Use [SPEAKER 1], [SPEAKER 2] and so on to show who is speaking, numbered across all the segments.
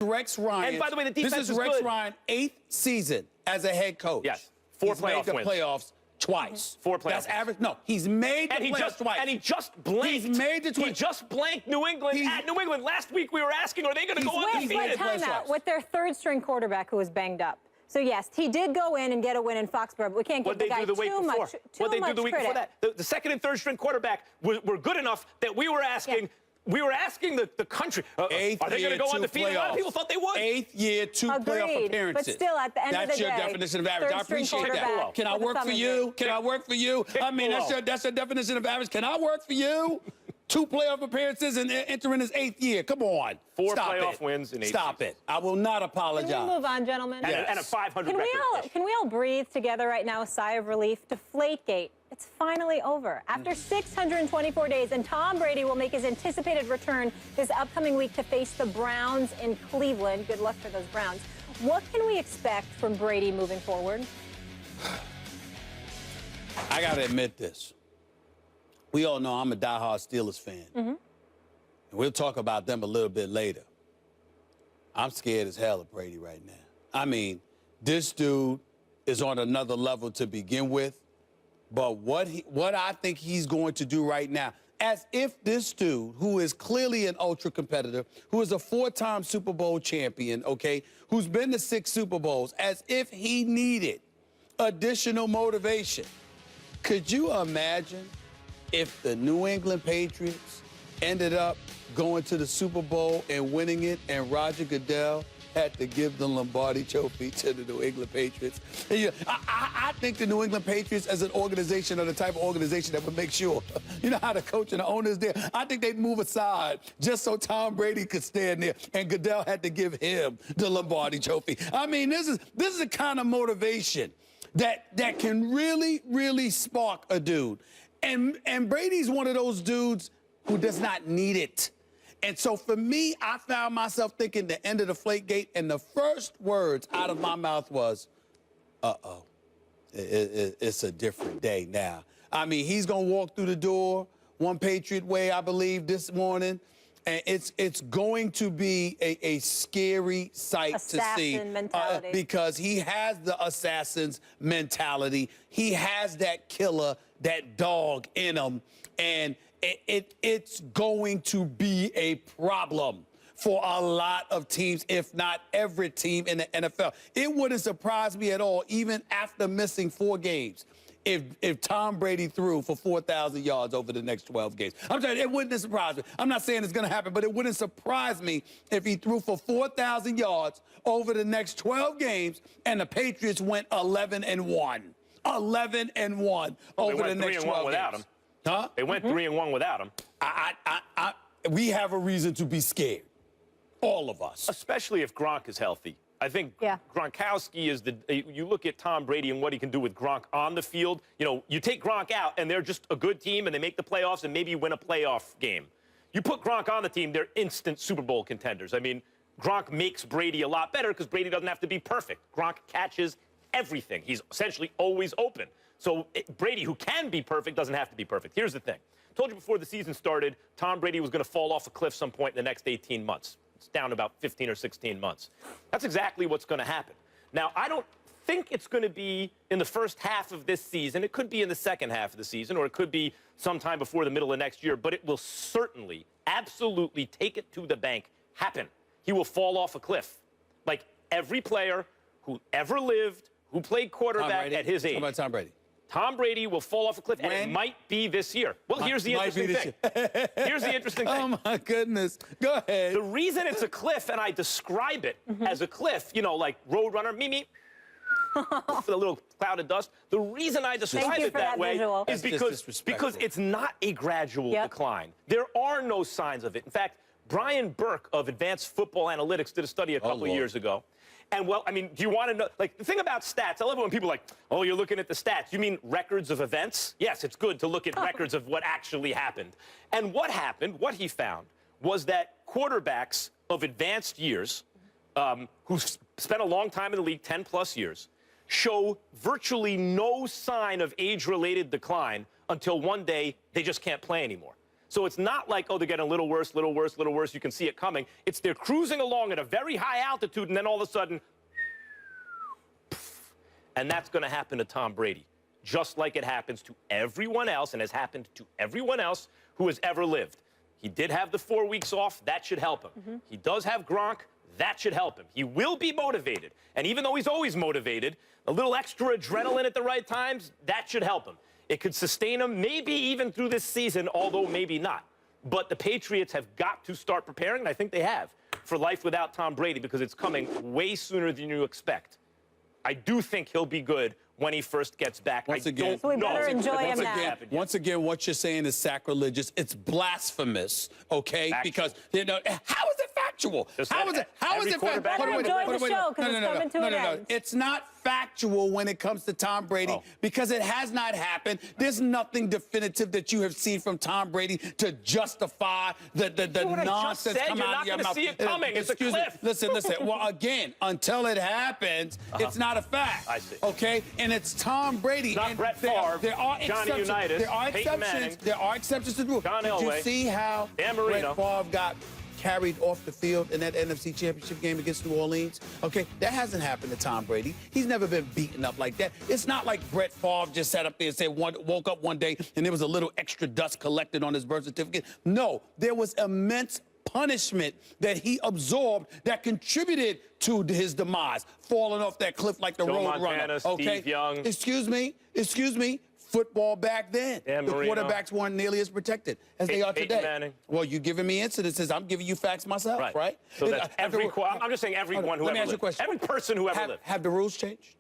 [SPEAKER 1] Rex Ryan.
[SPEAKER 2] And by the way, the defense
[SPEAKER 1] this is
[SPEAKER 2] is
[SPEAKER 1] Rex
[SPEAKER 2] good.
[SPEAKER 1] Ryan's 8th season as a head coach.
[SPEAKER 2] Yes,
[SPEAKER 1] He's made the playoffs twice.
[SPEAKER 2] 4 playoff
[SPEAKER 1] That's
[SPEAKER 2] wins.
[SPEAKER 1] average. No, he's made the playoffs twice.
[SPEAKER 2] And he just blanked.
[SPEAKER 1] He's made the
[SPEAKER 2] He just blanked New England at New England. Last week we were asking, are they going to go undefeated?
[SPEAKER 3] Wait, timeout with their third-string quarterback who was banged up. So, yes, he did go in and get a win in Foxborough, but we can't give the guy too much credit.
[SPEAKER 2] What they do the week before that? The second and third string quarterback were good enough that we were asking. Yeah. We were asking the country, are they going to go undefeated? A lot of people thought they would.
[SPEAKER 1] 8th year, 2 playoff appearances.
[SPEAKER 3] But still, at the end of the day,
[SPEAKER 1] that's your definition of average. I appreciate that. Can I work for you? Can I work for you? I mean, that's your definition of average. Can I work for you? 2 playoff appearances and entering his 8th year. Come on.
[SPEAKER 2] 4 playoff wins in 8
[SPEAKER 1] Stop it. I will not apologize.
[SPEAKER 3] Can we move on, gentlemen?
[SPEAKER 2] Yes. And a 500 record.
[SPEAKER 3] Can we all breathe together right now, a sigh of relief? Deflategate. It's finally over. After 624 days, and Tom Brady will make his anticipated return this upcoming week to face the Browns in Cleveland. Good luck for those Browns. What can we expect from Brady moving forward?
[SPEAKER 1] I got to admit this. We all know I'm a diehard Steelers fan. And we'll talk about them a little bit later. I'm scared as hell of Brady right now. I mean, this dude is on another level to begin with. But what I think he's going to do right now, as if this dude, who is clearly an ultra competitor, who is a 4-time Super Bowl champion, okay, who's been to 6 Super Bowls, as if he needed additional motivation. Could you imagine if the New England Patriots ended up going to the Super Bowl and winning it, and Roger Goodell had to give the Lombardi Trophy to the New England Patriots? I think the New England Patriots as an organization are the type of organization that would make sure, you know how the coach and the owners there, I think they'd move aside just so Tom Brady could stand there, and Goodell had to give him the Lombardi Trophy. I mean, this is the kind of motivation that can really, really spark a dude. And Brady's one of those dudes who does not need it. And so for me, I found myself thinking the end of the Deflategate, and the first words out of my mouth was, uh-oh, it's a different day now. I mean, he's going to walk through the door one Patriot way, I believe, this morning. And it's going to be a scary sight to see because he has the assassin's mentality. He has that killer, that dog in him, and it's going to be a problem for a lot of teams, if not every team in the NFL. It wouldn't surprise me at all, even after missing 4 games, if Tom Brady threw for 4,000 yards over the next 12 games. I'm telling you, it wouldn't surprise me. I'm not saying it's going to happen, but it wouldn't surprise me if he threw for 4,000 yards over the next 12 games and the Patriots went 11-1. 11-1 over the next 12
[SPEAKER 2] without
[SPEAKER 1] games.
[SPEAKER 2] Him. Huh? They went 3-1 without him.
[SPEAKER 1] We have a reason to be scared. All of us.
[SPEAKER 2] Especially if Gronk is healthy. I think Gronkowski is you look at Tom Brady and what he can do with Gronk on the field. You know, you take Gronk out and they're just a good team and they make the playoffs and maybe win a playoff game. You put Gronk on the team, they're instant Super Bowl contenders. I mean, Gronk makes Brady a lot better because Brady doesn't have to be perfect. Gronk catches everything. He's essentially always open. So Brady, who can be perfect, doesn't have to be perfect. Here's the thing. I told you before the season started, Tom Brady was going to fall off a cliff some point in the next 18 months. It's down about 15 or 16 months. That's exactly what's going to happen. Now, I don't think it's going to be in the first half of this season. It could be in the second half of the season, or it could be sometime before the middle of next year, but it will certainly, absolutely, take it to the bank, happen. He will fall off a cliff. Like every player who ever lived, who played quarterback at his age.
[SPEAKER 1] How about Tom Brady?
[SPEAKER 2] Tom Brady will fall off a cliff, and it might be this year. Well, here's the interesting thing. Here's the interesting thing.
[SPEAKER 1] Oh, my goodness. Go ahead.
[SPEAKER 2] The reason it's a cliff, and I describe it as a cliff, you know, like Roadrunner, me, with a little cloud of dust. The reason I describe it that way is because it's not a gradual decline. There are no signs of it. In fact, Brian Burke of Advanced Football Analytics did a study a couple of years ago. And, well, I mean, do you want to know, like, the thing about stats, I love it when people are like, oh, you're looking at the stats. You mean records of events? Yes, it's good to look at records of what actually happened. And what happened, what he found, was that quarterbacks of advanced years, who spent a long time in the league, 10-plus years, show virtually no sign of age-related decline until one day they just can't play anymore. So it's not like, oh, they're getting a little worse, little worse, little worse. You can see it coming. It's they're cruising along at a very high altitude, and then all of a sudden, and that's going to happen to Tom Brady, just like it happens to everyone else and has happened to everyone else who has ever lived. He did have the 4 weeks off. That should help him. He does have Gronk. That should help him. He will be motivated. And even though he's always motivated, a little extra adrenaline at the right times, that should help him. It could sustain him maybe even through this season, although maybe not. But the Patriots have got to start preparing, and I think they have, for life without Tom Brady because it's coming way sooner than you expect. I do think he'll be good when he first gets back.
[SPEAKER 1] Once again,
[SPEAKER 3] so we better enjoy him now.
[SPEAKER 1] Once again, what you're saying is sacrilegious. It's blasphemous, okay?
[SPEAKER 2] Factual.
[SPEAKER 1] Because, you know, how is it factual? How is it factual?
[SPEAKER 3] Better enjoy the show because it's coming to an end.
[SPEAKER 1] It's not factual when it comes to Tom Brady because it has not happened. There's nothing definitive that you have seen from Tom Brady to justify the nonsense come out of your mouth.
[SPEAKER 2] See it coming. It's a cliff.
[SPEAKER 1] Listen. Well, again, until it happens, it's not a fact.
[SPEAKER 2] I see.
[SPEAKER 1] Okay? And it's Tom Brady.
[SPEAKER 2] Not
[SPEAKER 1] and
[SPEAKER 2] Brett Favre,
[SPEAKER 1] there are
[SPEAKER 2] Johnny
[SPEAKER 1] exceptions.
[SPEAKER 2] Unitas,
[SPEAKER 1] There are
[SPEAKER 2] Peyton
[SPEAKER 1] exceptions.
[SPEAKER 2] Manning,
[SPEAKER 1] There are exceptions to the rule.
[SPEAKER 2] John
[SPEAKER 1] Did
[SPEAKER 2] Elway,
[SPEAKER 1] you see how
[SPEAKER 2] Dan
[SPEAKER 1] Brett
[SPEAKER 2] Marino.
[SPEAKER 1] Favre got carried off the field in that NFC Championship game against New Orleans? Okay, that hasn't happened to Tom Brady. He's never been beaten up like that. It's not like Brett Favre just sat up there and said woke up one day and there was a little extra dust collected on his birth certificate. No, there was immense punishment that he absorbed that contributed to his demise, falling off that cliff like the road runner. Okay,
[SPEAKER 2] Steve Young.
[SPEAKER 1] Excuse me. Football back then, the quarterbacks weren't nearly as protected as they are today.
[SPEAKER 2] Manning.
[SPEAKER 1] Well, you're giving me incidences. I'm giving you facts myself, right?
[SPEAKER 2] So that's I'm just saying everyone who ever lived. Every person who ever lived.
[SPEAKER 1] Have the rules changed?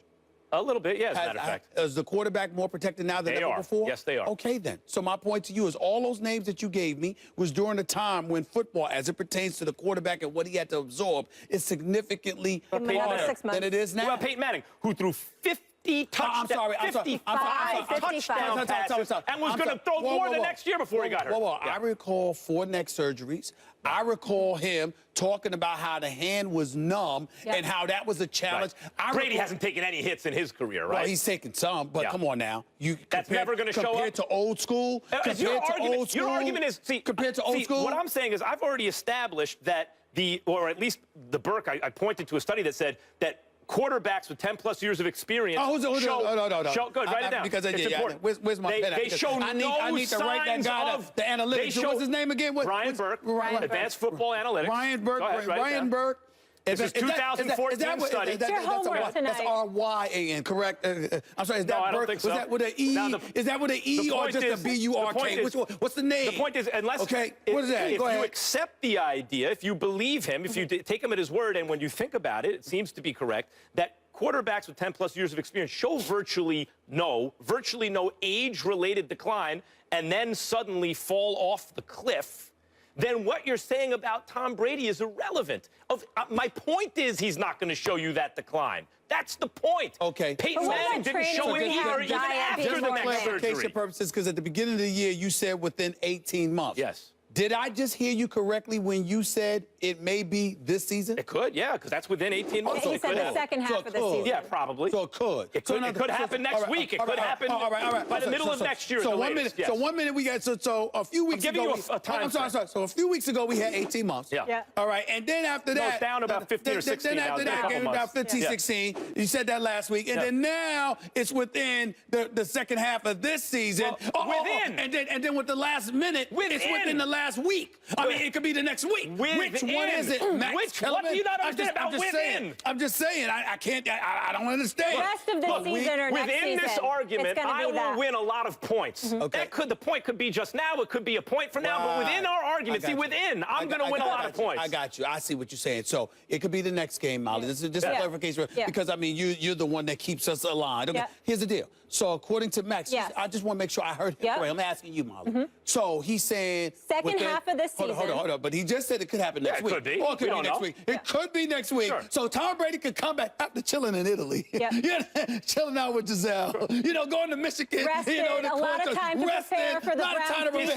[SPEAKER 2] A little bit, yeah, as a matter of fact.
[SPEAKER 1] Is the quarterback more protected now than ever before?
[SPEAKER 2] Yes, they are.
[SPEAKER 1] Okay, then. So my point to you is all those names that you gave me was during a time when football, as it pertains to the quarterback and what he had to absorb, is significantly harder than it is now.
[SPEAKER 2] Well, Peyton Manning, who threw 55 touchdown passes and was going to throw more the next year before he got hurt.
[SPEAKER 1] I recall 4 neck surgeries. I recall him talking about how the hand was numb and how that was a challenge.
[SPEAKER 2] Brady hasn't taken any hits in his career, right?
[SPEAKER 1] Well, he's taken some, but come on now.
[SPEAKER 2] That's never going to show up.
[SPEAKER 1] Compared to old school?
[SPEAKER 2] Your argument is,
[SPEAKER 1] compared to old school?
[SPEAKER 2] What I'm saying is I've already established that or at least the Burke, I pointed to a study that said that quarterbacks with 10-plus years of experience
[SPEAKER 1] no.
[SPEAKER 2] Good, write it down.
[SPEAKER 1] Because
[SPEAKER 2] it's important.
[SPEAKER 1] Where's my pen?
[SPEAKER 2] They show
[SPEAKER 1] I need to write that guy
[SPEAKER 2] of
[SPEAKER 1] the analytics. What's his name again?
[SPEAKER 2] Ryan Burke, Advanced Football Analytics.
[SPEAKER 1] Ryan Burke.
[SPEAKER 2] This is 2014 study.
[SPEAKER 3] It's your homework tonight.
[SPEAKER 1] That's R-Y-A-N, correct? I'm sorry, is that
[SPEAKER 2] I don't
[SPEAKER 1] Burke?
[SPEAKER 2] think so.
[SPEAKER 1] Was that with an E? Is that with an E or just a B-U-R-K? What's the name?
[SPEAKER 2] The point is, unless
[SPEAKER 1] what is that?
[SPEAKER 2] If you accept the idea, if you believe him, if you take him at his word, and when you think about it, it seems to be correct, that quarterbacks with 10-plus years of experience show virtually no age-related decline and then suddenly fall off the cliff, then what you're saying about Tom Brady is irrelevant. My point is he's not going to show you that decline. That's the point.
[SPEAKER 1] Okay.
[SPEAKER 2] Peyton Manning didn't show it either, even after the neck surgery.
[SPEAKER 1] Purposes, because at the beginning of the year, you said within 18 months.
[SPEAKER 2] Yes.
[SPEAKER 1] Did I just hear you correctly when you said it may be this season?
[SPEAKER 2] It could, yeah, because that's within 18 months.
[SPEAKER 3] He said the second half of the season.
[SPEAKER 2] Yeah, probably.
[SPEAKER 1] So it could.
[SPEAKER 2] It could happen next week. It could happen by the middle of next year.
[SPEAKER 1] So 1 minute. So 1 minute we got. So a few weeks ago.
[SPEAKER 2] I'm giving you a time.
[SPEAKER 1] I'm sorry. So a few weeks ago we had 18 months.
[SPEAKER 2] Yeah.
[SPEAKER 1] All right, and then after that,
[SPEAKER 2] it's down about 15 or 16
[SPEAKER 1] Then after that, about 15, 16. You said that last week, and then now it's within the second half of this season.
[SPEAKER 2] Within.
[SPEAKER 1] And then with the last minute, it's within the last week. I mean, it could be the next week. Which one is it, Max?
[SPEAKER 2] What do you not understand about within?
[SPEAKER 1] I'm just saying. I can't. I don't understand.
[SPEAKER 3] Rest of the season or next season.
[SPEAKER 2] Within this argument, I will win a lot of points.
[SPEAKER 1] Okay.
[SPEAKER 2] The point could be just now. It could be a point from now. But within our argument, I'm going to win a lot of points.
[SPEAKER 1] I got you. I see what you're saying. So it could be the next game, Molly. This is just a clarification. Because, I mean, you're the one that keeps us aligned. Okay. Here's the deal. So according to Max, I just want to make sure I heard him right. I'm asking you, Molly. So he's saying
[SPEAKER 3] second half of this season.
[SPEAKER 1] Hold on. But he just said it could happen next week.
[SPEAKER 2] It could be.
[SPEAKER 1] Or it could be next week. It could be next week.
[SPEAKER 2] Sure.
[SPEAKER 1] So Tom Brady could come back after chilling in Italy. Chilling out with Giselle. Going to Michigan.
[SPEAKER 3] Rested, a lot of time to prepare for the Browns.
[SPEAKER 1] Wait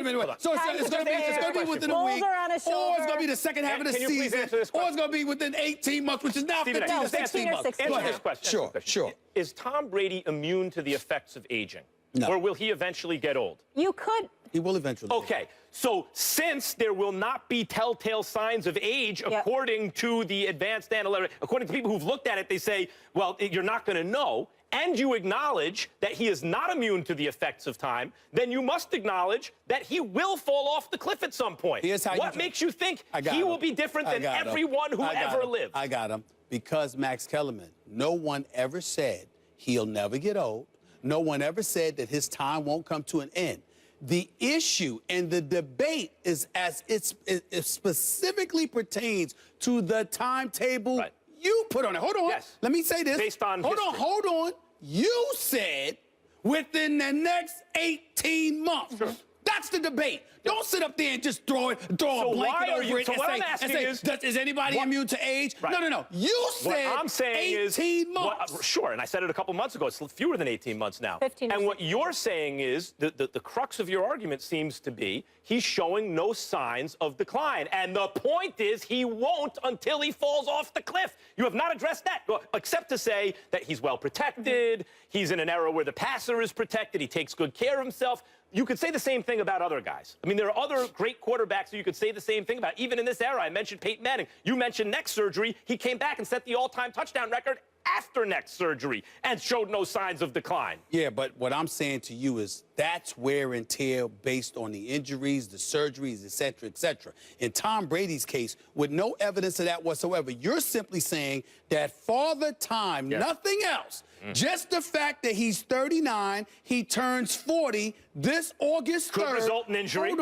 [SPEAKER 1] a minute. So it's going to be within a week. Or it's going to be the second half of the season. Or it's going to be within 18 months, which is now 15 to 16 months.
[SPEAKER 2] Answer this question.
[SPEAKER 1] Sure.
[SPEAKER 2] Is Tom Brady immune to the effects of aging?
[SPEAKER 1] No.
[SPEAKER 2] Or will he eventually get old?
[SPEAKER 3] You could.
[SPEAKER 1] He will eventually.
[SPEAKER 2] Okay, so since there will not be telltale signs of age, according to the advanced analytics, according to people who've looked at it, they say, well, you're not going to know, and you acknowledge that he is not immune to the effects of time, then you must acknowledge that he will fall off the cliff at some point.
[SPEAKER 1] Here's how
[SPEAKER 2] what makes you think he will be different than everyone who ever lived?
[SPEAKER 1] I got him. Because Max Kellerman, no one ever said he'll never get old. No one ever said that his time won't come to an end. The issue and the debate is as it specifically pertains to the timetable you put on it. Hold on.
[SPEAKER 2] Yes.
[SPEAKER 1] Let me say this.
[SPEAKER 2] Based on
[SPEAKER 1] Hold on. You said within the next 18 months.
[SPEAKER 2] Sure.
[SPEAKER 1] That's the debate. Don't sit up there and just throw a blanket over it and say, is anybody immune to age?
[SPEAKER 2] Right.
[SPEAKER 1] No. You said
[SPEAKER 2] what I'm saying
[SPEAKER 1] 18 months.
[SPEAKER 2] Sure, and I said it a couple months ago. It's fewer than 18 months now.
[SPEAKER 3] 15
[SPEAKER 2] and what you're saying is, the crux of your argument seems to be, he's showing no signs of decline. And the point is, he won't until he falls off the cliff. You have not addressed that, except to say that he's well protected, he's in an era where the passer is protected, he takes good care of himself. You could say the same thing about other guys. I mean, there are other great quarterbacks who you could say the same thing about. Even in this era, I mentioned Peyton Manning. You mentioned neck surgery. He came back and set the all-time touchdown record after neck surgery and showed no signs of decline.
[SPEAKER 1] Yeah, but what I'm saying to you is that's wear and tear based on the injuries, the surgeries, et cetera, et cetera. In Tom Brady's case, with no evidence of that whatsoever, you're simply saying that Father Time, nothing else, just the fact that he's 39, he turns 40 this August 3rd.
[SPEAKER 2] Could result in injury.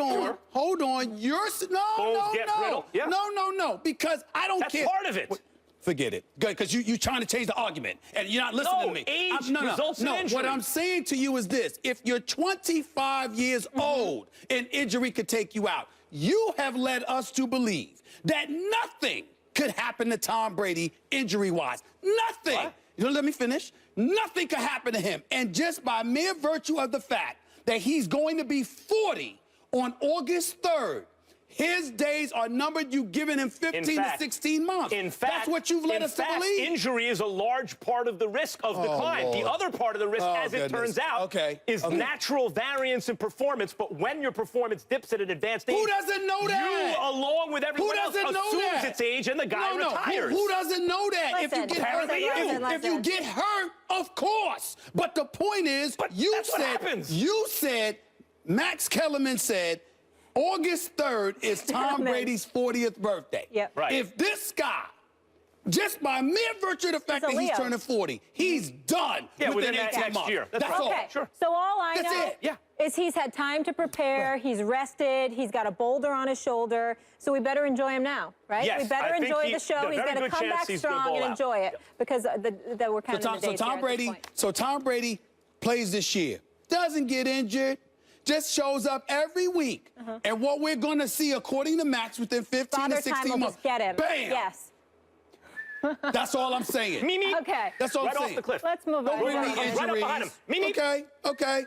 [SPEAKER 1] Hold on. You're no, because I don't care.
[SPEAKER 2] That's part of it.
[SPEAKER 1] Forget it. Good, because you're trying to change the argument, and you're not listening to me.
[SPEAKER 2] Age results in injury.
[SPEAKER 1] What I'm saying to you is this. If you're 25 years old, an injury could take you out. You have led us to believe that nothing could happen to Tom Brady injury-wise. Nothing.
[SPEAKER 2] What?
[SPEAKER 1] You know, let me finish. Nothing could happen to him. And just by mere virtue of the fact that he's going to be 40 on August 3rd, his days are numbered. You've given him 15 to 16 months.
[SPEAKER 2] In fact,
[SPEAKER 1] that's what you've led us to believe.
[SPEAKER 2] Injury is a large part of the risk of decline.
[SPEAKER 1] Lord.
[SPEAKER 2] The other part of the risk, as it turns out, is natural variance in performance. But when your performance dips at an advanced age,
[SPEAKER 1] who doesn't know that?
[SPEAKER 2] You, along with everyone else, assumes its age, and the guy retires.
[SPEAKER 1] Who doesn't know that?
[SPEAKER 3] Listen,
[SPEAKER 1] if you get hurt, of course. But the point is, you said, Max Kellerman said, August 3rd is Tom Brady's 40th birthday.
[SPEAKER 3] Yep.
[SPEAKER 2] Right.
[SPEAKER 1] If this guy, just by mere virtue of the fact that he's turning 40, he's done
[SPEAKER 2] within
[SPEAKER 1] that
[SPEAKER 2] 18
[SPEAKER 1] next
[SPEAKER 2] months. Year.
[SPEAKER 1] That's all.
[SPEAKER 3] Okay.
[SPEAKER 2] Sure.
[SPEAKER 3] So all I know is he's had time to prepare, he's rested, he's got a boulder on his shoulder, so we better enjoy him now, right?
[SPEAKER 2] Yes,
[SPEAKER 3] we better enjoy the show. He's going to come back strong and enjoy it because we're kind of in the days
[SPEAKER 1] So Tom Brady plays this year, doesn't get injured, just shows up every week. And what we're going to see, according to Max, within 15 to 16 months,
[SPEAKER 3] just get him.
[SPEAKER 1] Bam!
[SPEAKER 3] Yes.
[SPEAKER 1] That's all I'm saying.
[SPEAKER 2] Mimi.
[SPEAKER 3] Okay.
[SPEAKER 1] That's all I'm saying.
[SPEAKER 2] Off the cliff.
[SPEAKER 3] Let's move on.
[SPEAKER 1] Don't bring me
[SPEAKER 2] Right up behind him. Mimi.
[SPEAKER 1] Okay.
[SPEAKER 3] All right.